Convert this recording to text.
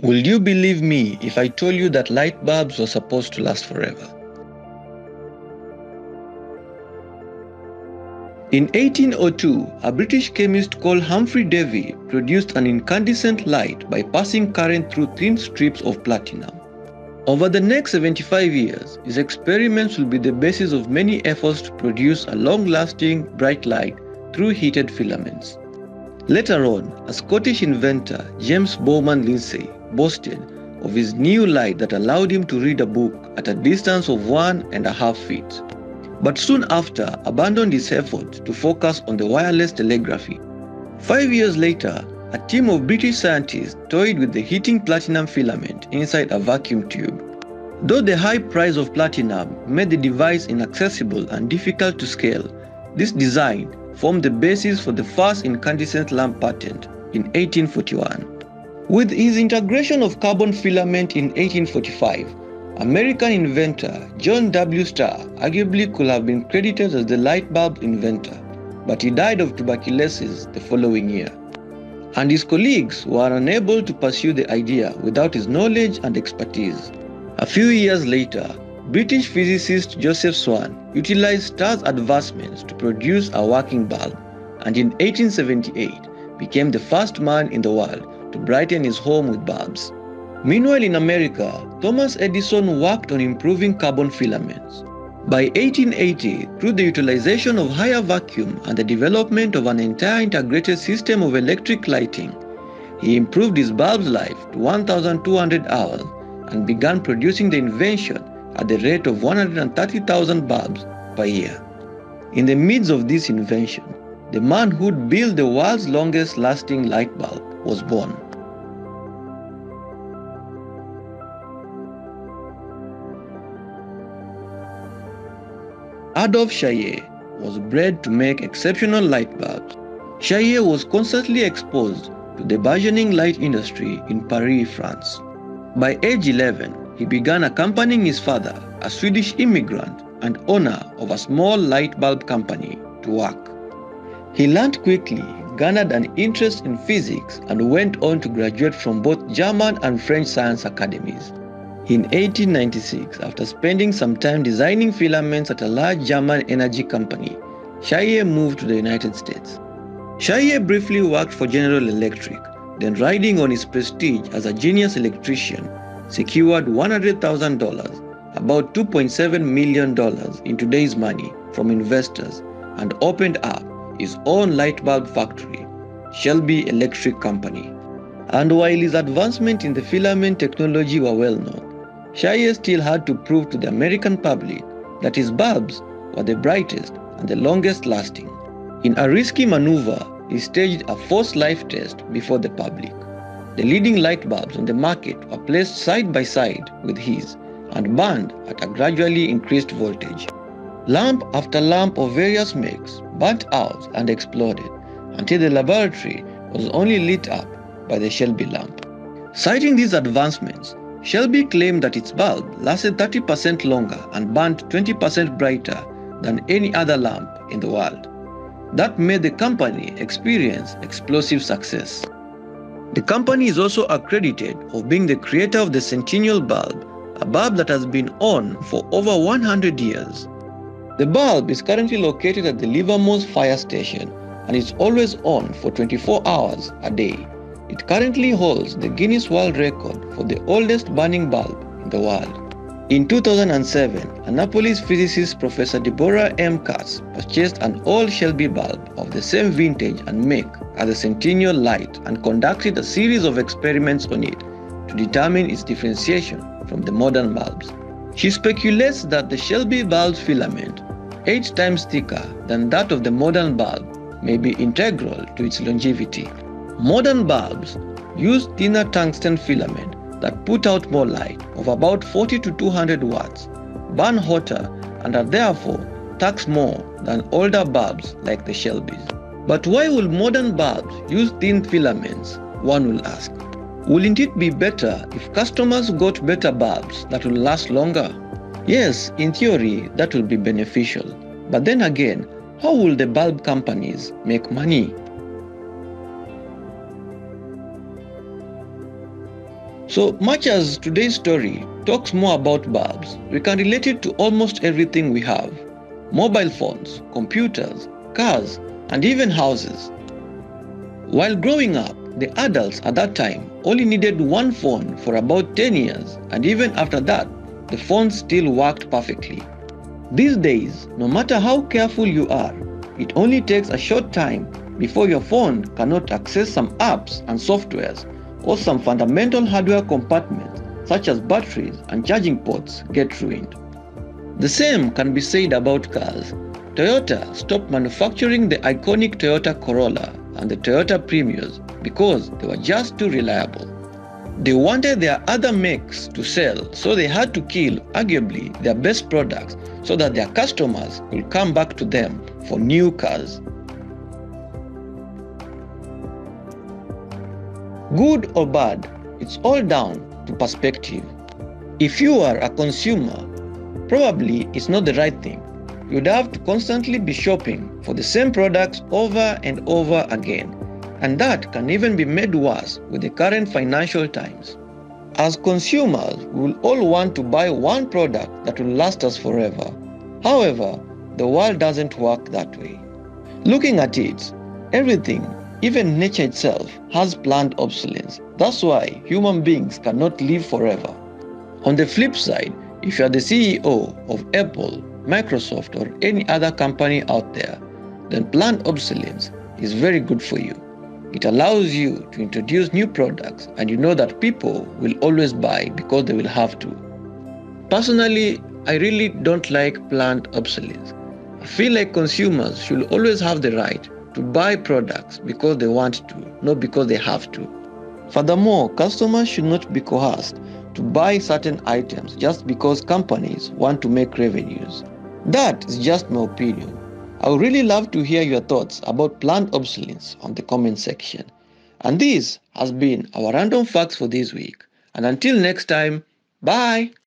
Will you believe me if I told you that light bulbs were supposed to last forever? In 1802, a British chemist called Humphrey Davy produced an incandescent light by passing current through thin strips of platinum. Over the next 75 years, his experiments will be the basis of many efforts to produce a long-lasting, bright light through heated filaments. Later on, a Scottish inventor, James Bowman Lindsay, boasted of his new light that allowed him to read a book at a distance of 1.5 feet. But soon after abandoned his efforts to focus on the wireless telegraphy. 5 years later, a team of British scientists toyed with the heating platinum filament inside a vacuum tube. Though the high price of platinum made the device inaccessible and difficult to scale, this design formed the basis for the first incandescent lamp patent in 1841. With his integration of carbon filament in 1845, American inventor John W. Starr arguably could have been credited as the light bulb inventor, but he died of tuberculosis the following year. And his colleagues were unable to pursue the idea without his knowledge and expertise. A few years later, British physicist Joseph Swan utilized Starr's advancements to produce a working bulb, and in 1878 became the first man in the world to brighten his home with bulbs. Meanwhile in America, Thomas Edison worked on improving carbon filaments. By 1880, through the utilization of higher vacuum and the development of an entire integrated system of electric lighting, he improved his bulb's life to 1,200 hours and began producing the invention at the rate of 130,000 bulbs per year. In the midst of this invention, the man who'd build the world's longest lasting light bulb was born. Adolphe Chaillet was bred to make exceptional light bulbs. Chaillet was constantly exposed to the burgeoning light industry in Paris, France. By age 11, he began accompanying his father, a Swedish immigrant and owner of a small light bulb company, to work. He learned quickly, garnered an interest in physics, and went on to graduate from both German and French science academies. In 1896, after spending some time designing filaments at a large German energy company, Chaillet moved to the United States. Chaillet briefly worked for General Electric, then riding on his prestige as a genius electrician, secured $100,000, about $2.7 million in today's money, from investors and opened up his own light bulb factory, Shelby Electric Company. And while his advancements in the filament technology were well known, Chaillet still had to prove to the American public that his bulbs were the brightest and the longest lasting. In a risky maneuver, he staged a forced life test before the public. The leading light bulbs on the market were placed side by side with his and burned at a gradually increased voltage. Lamp after lamp of various makes burnt out and exploded until the laboratory was only lit up by the Shelby lamp. Citing these advancements, Shelby claimed that its bulb lasted 30% longer and burnt 20% brighter than any other lamp in the world. That made the company experience explosive success. The company is also accredited of being the creator of the Centennial bulb, a bulb that has been on for over 100 years. The bulb is currently located at the Livermore Fire Station and is always on for 24 hours a day. It currently holds the Guinness World Record for the oldest burning bulb in the world. In 2007, Annapolis physicist Professor Deborah M. Katz purchased an old Shelby bulb of the same vintage and make as the Centennial light and conducted a series of experiments on it to determine its differentiation from the modern bulbs. She speculates that the Shelby bulb's filament, 8 times thicker than that of the modern bulb, may be integral to its longevity. Modern bulbs use thinner tungsten filament that put out more light of about 40 to 200 watts, burn hotter, and are therefore tax more than older bulbs like the Shelbys. But why will modern bulbs use thin filaments, one will ask? Wouldn't it be better if customers got better bulbs that will last longer? Yes, in theory, that will be beneficial. But then again, how will the bulb companies make money? So much as today's story talks more about bulbs, we can relate it to almost everything we have: mobile phones, computers, cars, and even houses. While growing up, the adults at that time only needed one phone for about 10 years, and even after that, the phone still worked perfectly. These days, no matter how careful you are, it only takes a short time before your phone cannot access some apps and softwares, or some fundamental hardware compartments such as batteries and charging ports get ruined. The same can be said about cars. Toyota stopped manufacturing the iconic Toyota Corolla and the Toyota Premios because they were just too reliable. They wanted their other makes to sell, so they had to kill arguably their best products so that their customers could come back to them for new cars. Good or bad, it's all down to perspective. If you are a consumer, probably it's not the right thing. You'd have to constantly be shopping for the same products over and over again, and that can even be made worse with the current financial times. As consumers, we will all want to buy one product that will last us forever. However, the world doesn't work that way. Looking at it, everything, even nature itself, has planned obsolescence. That's why human beings cannot live forever. On the flip side, if you are the CEO of Apple, Microsoft, or any other company out there, then planned obsolescence is very good for you. It allows you to introduce new products, and you know that people will always buy because they will have to. Personally, I really don't like planned obsolescence. I feel like consumers should always have the right to buy products because they want to, not because they have to. Furthermore, customers should not be coerced to buy certain items just because companies want to make revenues. That is just my opinion. I would really love to hear your thoughts about planned obsolescence on the comment section. And this has been our random facts for this week. And until next time, bye!